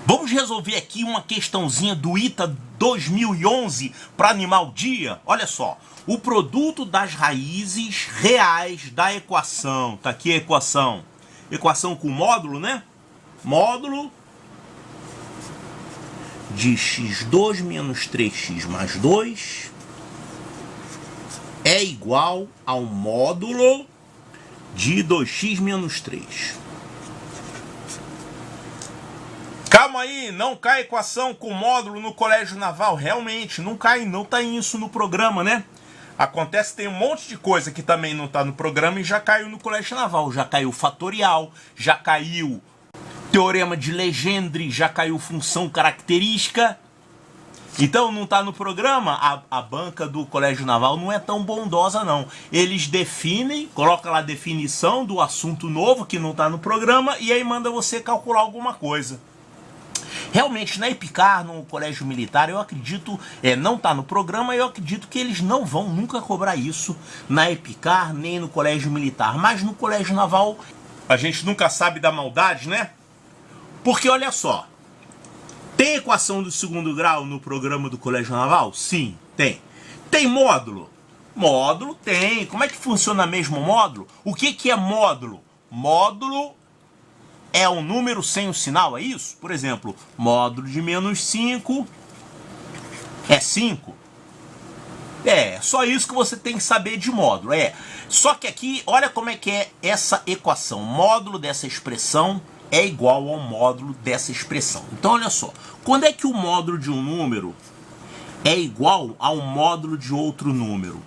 Vamos resolver aqui uma questãozinha do ITA 2011 para animar o dia. Olha só, o produto das raízes reais da equação. Tá aqui a equação. Equação com módulo, né? Módulo de x2 menos 3x mais 2 é igual ao módulo de 2x menos 3. Calma aí, não cai equação com módulo no colégio naval. Realmente, não cai, não tá isso no programa, né? Acontece, tem um monte de coisa que também não tá no programa e já caiu no colégio naval. Já caiu fatorial, já caiu teorema de Legendre, já caiu função característica. Então não tá no programa, a banca do colégio naval não é tão bondosa não. Eles definem, coloca lá a definição do assunto novo que não tá no programa e aí manda você calcular alguma coisa. Realmente, na EPICAR, no colégio militar, eu acredito, não tá no programa, eu acredito que eles não vão nunca cobrar isso na EPICAR, nem no colégio militar. Mas no colégio naval, a gente nunca sabe da maldade, né? Porque olha só, tem equação do segundo grau no programa do colégio naval? Sim, tem. Tem módulo? Módulo tem. Como é que funciona mesmo o módulo? O que é módulo? Módulo é um número sem o sinal, é isso? Por exemplo, módulo de menos 5 é 5. É só isso que você tem que saber de módulo. Só que aqui, olha como é que é essa equação. Módulo dessa expressão é igual ao módulo dessa expressão. Então, olha só. Quando é que o módulo de um número é igual ao módulo de outro número?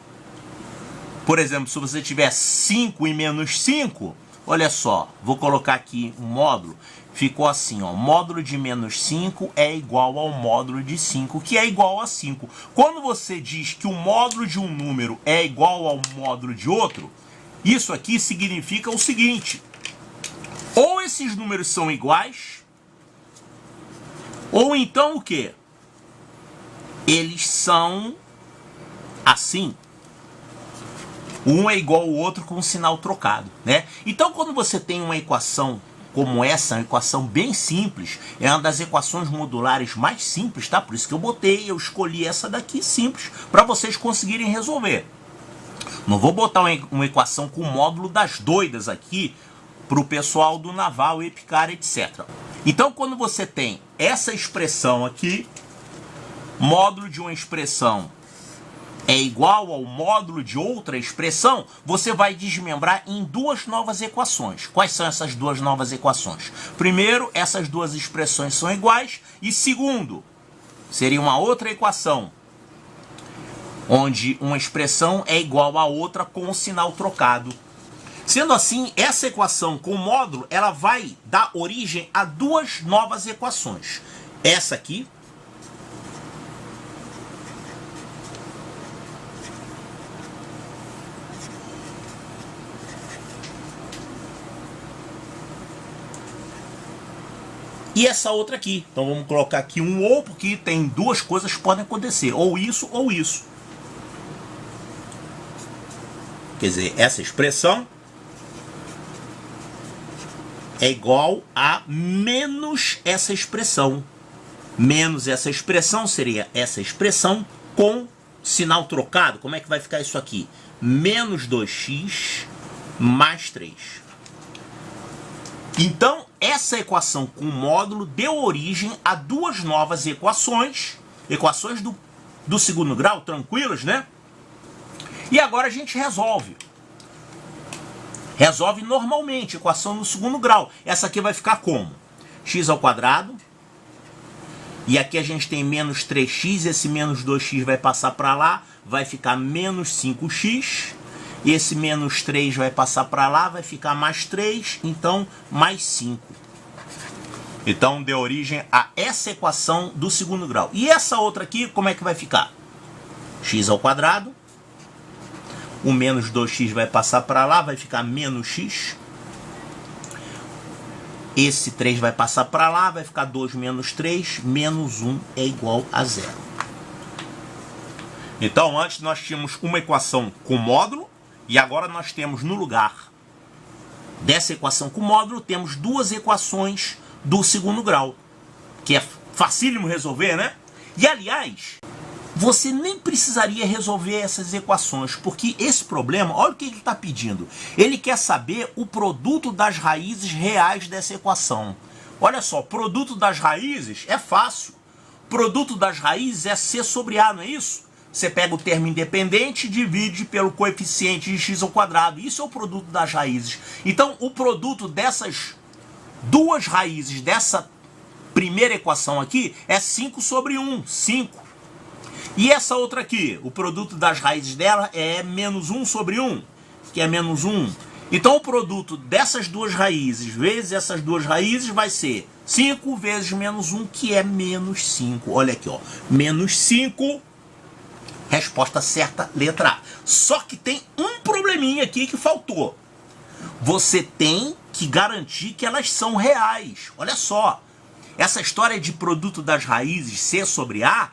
Por exemplo, se você tiver 5 e menos 5... Olha só, vou colocar aqui um módulo, ficou assim, ó, módulo de menos 5 é igual ao módulo de 5, que é igual a 5. Quando você diz que o módulo de um número é igual ao módulo de outro, isso aqui significa o seguinte: ou esses números são iguais, ou então o quê? Eles são assim. Um é igual ao outro com um sinal trocado, né? Então, quando você tem uma equação como essa, uma equação bem simples, é uma das equações modulares mais simples, tá? Por isso que eu escolhi essa daqui simples, para vocês conseguirem resolver. Não vou botar uma equação com módulo das doidas aqui, para o pessoal do naval, EPICAR, etc. Então, quando você tem essa expressão aqui, módulo de uma expressão é igual ao módulo de outra expressão, você vai desmembrar em duas novas equações. Quais são essas duas novas equações? Primeiro, essas duas expressões são iguais. E segundo, seria uma outra equação, onde uma expressão é igual a outra com o sinal trocado. Sendo assim, essa equação com módulo, ela vai dar origem a duas novas equações. Essa aqui, e essa outra aqui. Então vamos colocar aqui um ou, porque tem duas coisas que podem acontecer. Ou isso ou isso. Quer dizer, essa expressão é igual a menos essa expressão. Menos essa expressão seria essa expressão com sinal trocado. Como é que vai ficar isso aqui? Menos 2x mais 3. Então, essa equação com módulo deu origem a duas novas equações. Equações do segundo grau, tranquilas, né? E agora a gente resolve. Resolve normalmente, equação no segundo grau. Essa aqui vai ficar como? X ao quadrado. E aqui a gente tem menos 3x, esse menos 2x vai passar para lá, vai ficar menos 5x. Esse menos 3 vai passar para lá, vai ficar mais 3, então mais 5. Então deu origem a essa equação do segundo grau. E essa outra aqui, como é que vai ficar? X ao quadrado. O menos 2x vai passar para lá, vai ficar menos x. Esse 3 vai passar para lá, vai ficar 2 menos 3, menos 1 é igual a 0. Então antes nós tínhamos uma equação com módulo, e agora nós temos no lugar dessa equação com módulo, temos duas equações do segundo grau. que é facílimo resolver, né? E aliás, você nem precisaria resolver essas equações, porque esse problema, olha o que ele está pedindo. Ele quer saber o produto das raízes reais dessa equação. Olha só, produto das raízes é fácil. Produto das raízes é C sobre A, não é isso? Você pega o termo independente e divide pelo coeficiente de x ao quadrado. Isso é o produto das raízes. Então, o produto dessas duas raízes dessa primeira equação aqui é 5 sobre 1, 5. E essa outra aqui, o produto das raízes dela é menos 1 sobre 1, que é menos 1. Então o produto dessas duas raízes vezes essas duas raízes vai ser 5 vezes menos 1, que é menos 5. Olha aqui, ó, menos 5, resposta certa, letra A. Só que tem um probleminha aqui que faltou. Você tem que garantir que elas são reais. Olha só, essa história de produto das raízes C sobre A,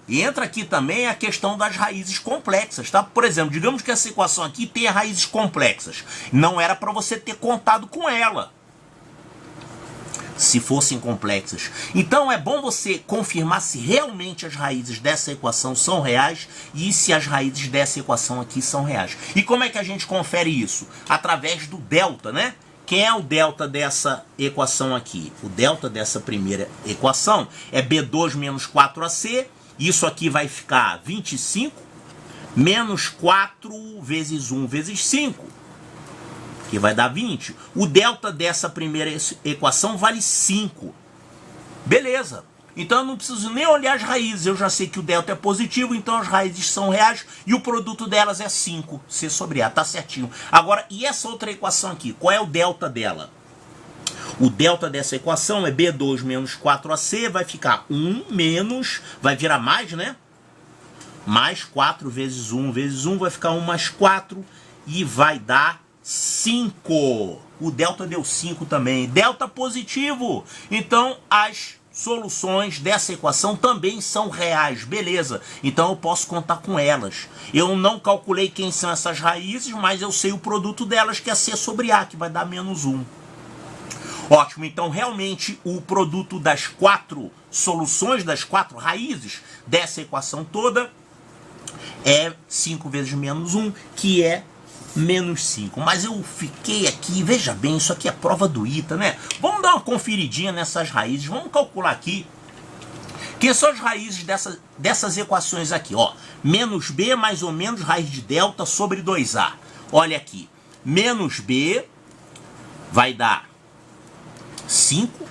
e entra aqui também a questão das raízes complexas, tá? Por exemplo, digamos que essa equação aqui tenha raízes complexas. Não era para você ter contado com ela, se fossem complexas. Então é bom você confirmar se realmente as raízes dessa equação são reais e se as raízes dessa equação aqui são reais. E como é que a gente confere isso? Através do delta, né? Quem é o delta dessa equação aqui? O delta dessa primeira equação é B2 menos 4AC. Isso aqui vai ficar 25 menos 4 vezes 1 vezes 5, que vai dar 20. O delta dessa primeira equação vale 5. Beleza. Então eu não preciso nem olhar as raízes. Eu já sei que o delta é positivo, então as raízes são reais e o produto delas é 5. C sobre A, tá certinho. Agora, e essa outra equação aqui? Qual é o delta dela? O delta dessa equação é B2 menos 4AC, vai ficar 1 menos, vai virar mais, né? Mais 4 vezes 1 vai ficar 1 mais 4 e vai dar 5. O delta deu 5 também. Delta positivo. Então, as soluções dessa equação também são reais, beleza? Então eu posso contar com elas. Eu não calculei quem são essas raízes, mas eu sei o produto delas, que é C sobre A, que vai dar menos 1. Ótimo, então realmente o produto das 4 soluções, das 4 raízes dessa equação toda é 5 vezes menos 1, que é menos 5. Mas eu fiquei aqui, veja bem, isso aqui é prova do ITA, né? Vamos dar uma conferidinha nessas raízes, vamos calcular aqui. Quem são as raízes dessas equações aqui? Ó, menos B mais ou menos raiz de delta sobre 2A. Olha aqui, menos B vai dar 5,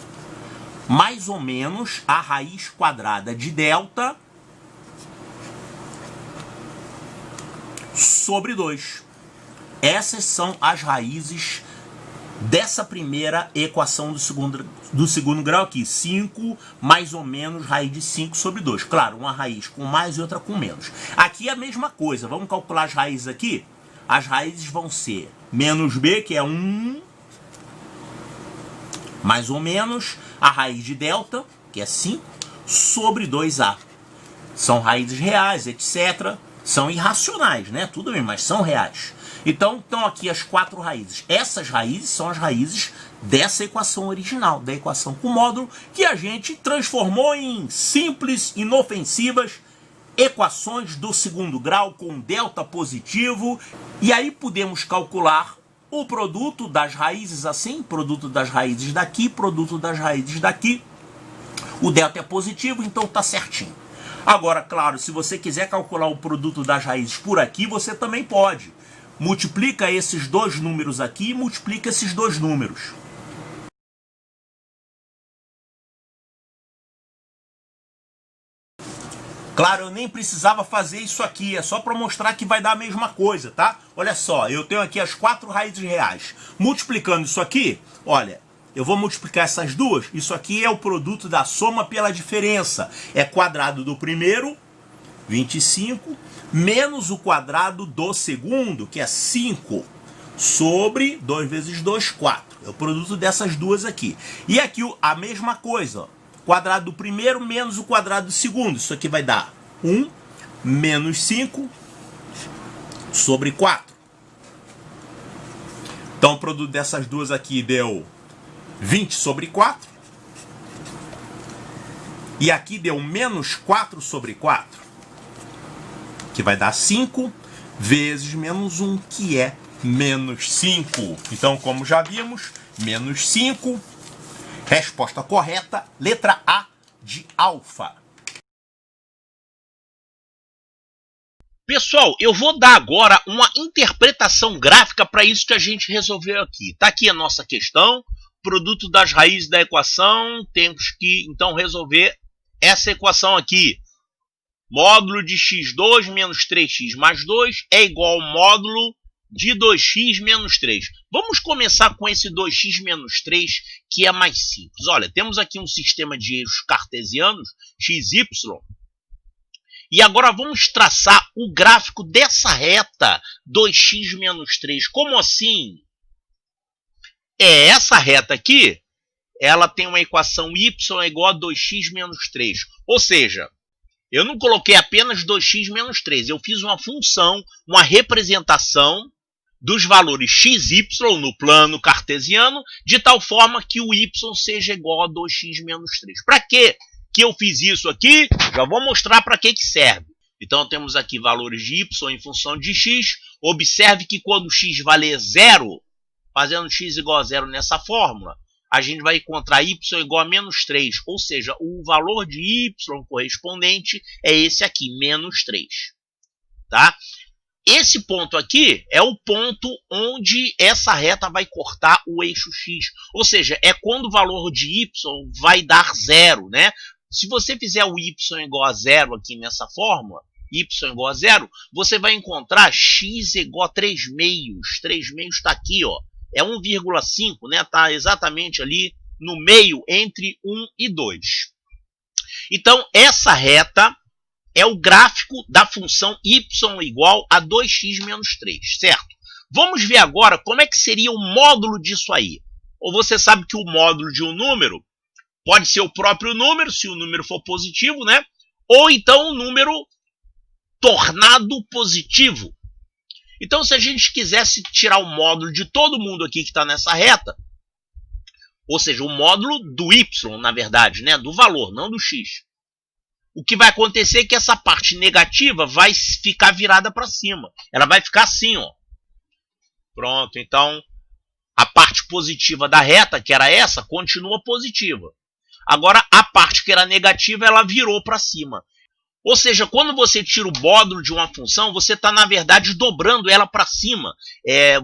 mais ou menos a raiz quadrada de delta sobre 2. Essas são as raízes dessa primeira equação do segundo grau aqui. 5 mais ou menos raiz de 5 sobre 2. Claro, uma raiz com mais e outra com menos. Aqui é a mesma coisa. Vamos calcular as raízes aqui? As raízes vão ser menos B, que é 1, mais ou menos a raiz de delta, que é 5, sobre 2A. São raízes reais, etc. São irracionais, né? Tudo bem, mas são reais. Então, estão aqui as 4 raízes. Essas raízes são as raízes dessa equação original, da equação com módulo, que a gente transformou em simples, inofensivas equações do segundo grau com delta positivo. E aí podemos calcular o produto das raízes assim, produto das raízes daqui, produto das raízes daqui. O delta é positivo, então tá certinho. Agora, claro, se você quiser calcular o produto das raízes por aqui, você também pode. Multiplica esses dois números aqui e multiplica esses dois números. Claro, eu nem precisava fazer isso aqui, é só para mostrar que vai dar a mesma coisa, tá? Olha só, eu tenho aqui as 4 raízes reais. Multiplicando isso aqui, olha, eu vou multiplicar essas duas. Isso aqui é o produto da soma pela diferença. É quadrado do primeiro, 25, menos o quadrado do segundo, que é 5, sobre 2 vezes 2, 4. É o produto dessas duas aqui. E aqui a mesma coisa, ó. Quadrado do primeiro menos o quadrado do segundo. Isso aqui vai dar 1 menos 5 sobre 4. Então o produto dessas duas aqui deu 20 sobre 4. E aqui deu menos 4 sobre 4, que vai dar 5 vezes menos 1, que é menos 5. Então, como já vimos, menos 5, resposta correta, letra A de alfa. Pessoal, eu vou dar agora uma interpretação gráfica para isso que a gente resolveu aqui. Está aqui a nossa questão, produto das raízes da equação, temos que então resolver essa equação aqui. Módulo de x2 menos 3x mais 2 é igual ao módulo de 2x menos 3. Vamos começar com esse 2x menos 3, que é mais simples. Olha, temos aqui um sistema de eixos cartesianos, x, y. E agora vamos traçar o gráfico dessa reta 2x menos 3. Como assim? Essa reta aqui, ela tem uma equação y é igual a 2x menos 3. Ou seja, eu não coloquei apenas 2x menos 3. Eu fiz uma função, uma representação dos valores x e y no plano cartesiano, de tal forma que o y seja igual a 2x menos 3. Para quê que eu fiz isso aqui? Já vou mostrar para que serve. Então, temos aqui valores de y em função de x. Observe que quando x valer 0, fazendo x igual a 0 nessa fórmula, a gente vai encontrar y igual a menos 3. Ou seja, o valor de y correspondente é esse aqui, menos 3. Tá? Esse ponto aqui é o ponto onde essa reta vai cortar o eixo x. Ou seja, é quando o valor de y vai dar 0, né? Se você fizer o y igual a 0 aqui nessa fórmula, y igual a 0, você vai encontrar x igual a 3 meios. 3 meios está aqui, ó. É 1,5, né? Está exatamente ali no meio entre 1 e 2. Então, essa reta é o gráfico da função y igual a 2x menos 3, certo? Vamos ver agora como é que seria o módulo disso aí. Ou você sabe que o módulo de um número pode ser o próprio número, se o número for positivo, né? Ou então um número tornado positivo. Então, se a gente quisesse tirar o módulo de todo mundo aqui que está nessa reta, ou seja, o módulo do y, na verdade, né? Do valor, não do x. O que vai acontecer é que essa parte negativa vai ficar virada para cima. Ela vai ficar assim, ó. Pronto, então a parte positiva da reta, que era essa, continua positiva. Agora, a parte que era negativa, ela virou para cima. Ou seja, quando você tira o módulo de uma função, você está, na verdade, dobrando ela para cima.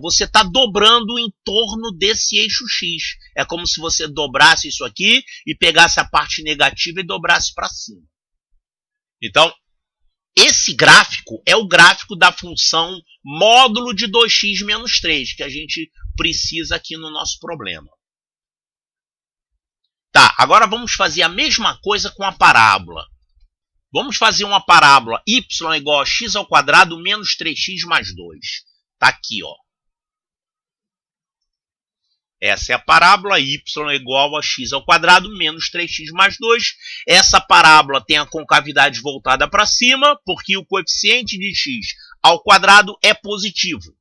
Você está dobrando em torno desse eixo x. É como se você dobrasse isso aqui e pegasse a parte negativa e dobrasse para cima. Então, esse gráfico é o gráfico da função módulo de 2x menos 3, que a gente precisa aqui no nosso problema. Tá, agora vamos fazer a mesma coisa com a parábola. Vamos fazer uma parábola y igual a x ao quadrado menos 3x mais 2. Tá aqui, ó. Essa é a parábola y igual a x ao quadrado menos 3x mais 2. Essa parábola tem a concavidade voltada para cima, porque o coeficiente de x ao quadrado é positivo.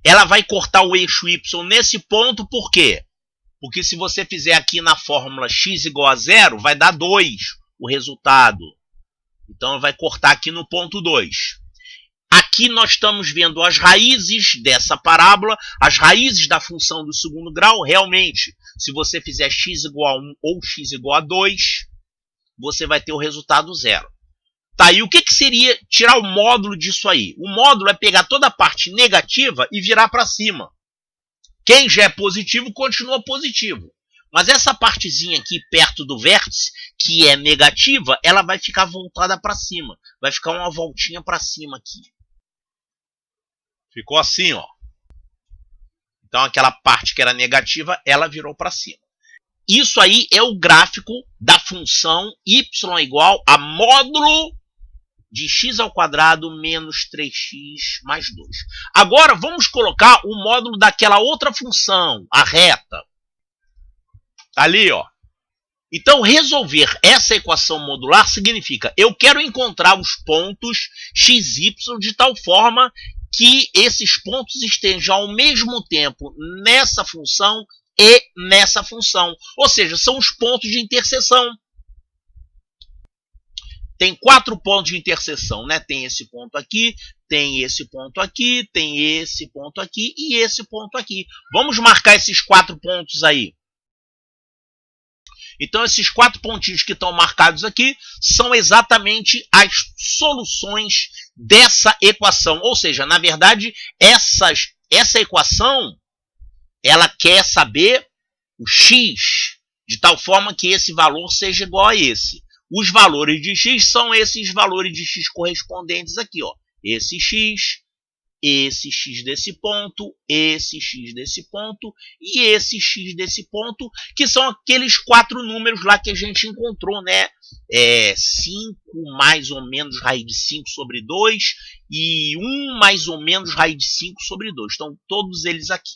Ela vai cortar o eixo y nesse ponto, por quê? Porque se você fizer aqui na fórmula x igual a 0, vai dar 2 o resultado. Então, vai cortar aqui no ponto 2. Aqui nós estamos vendo as raízes dessa parábola, as raízes da função do segundo grau. Realmente, se você fizer x igual a 1 ou x igual a 2, você vai ter o resultado 0. Tá, e o que seria tirar o módulo disso aí? O módulo é pegar toda a parte negativa e virar para cima. Quem já é positivo, continua positivo. Mas essa partezinha aqui perto do vértice, que é negativa, ela vai ficar voltada para cima. Vai ficar uma voltinha para cima aqui. Ficou assim, ó. Então, aquela parte que era negativa, ela virou para cima. Isso aí é o gráfico da função y igual a módulo de x ao quadrado menos 3x mais 2. Agora, vamos colocar o módulo daquela outra função, a reta. Tá ali, ó. Então, resolver essa equação modular significa eu quero encontrar os pontos x, y de tal forma que esses pontos estejam ao mesmo tempo nessa função e nessa função. Ou seja, são os pontos de interseção. Tem 4 pontos de interseção, né? Tem esse ponto aqui, tem esse ponto aqui, tem esse ponto aqui e esse ponto aqui. Vamos marcar esses 4 pontos aí. Então, esses 4 pontinhos que estão marcados aqui são exatamente as soluções dessa equação. Ou seja, na verdade, essa equação, ela quer saber o x, de tal forma que esse valor seja igual a esse. Os valores de x são esses valores de x correspondentes aqui, ó. Esse x desse ponto, esse x desse ponto e esse x desse ponto, que são aqueles 4 números lá que a gente encontrou, né? 5 mais ou menos raiz de 5 sobre 2 e 1 mais ou menos raiz de 5 sobre 2. Então, todos eles aqui.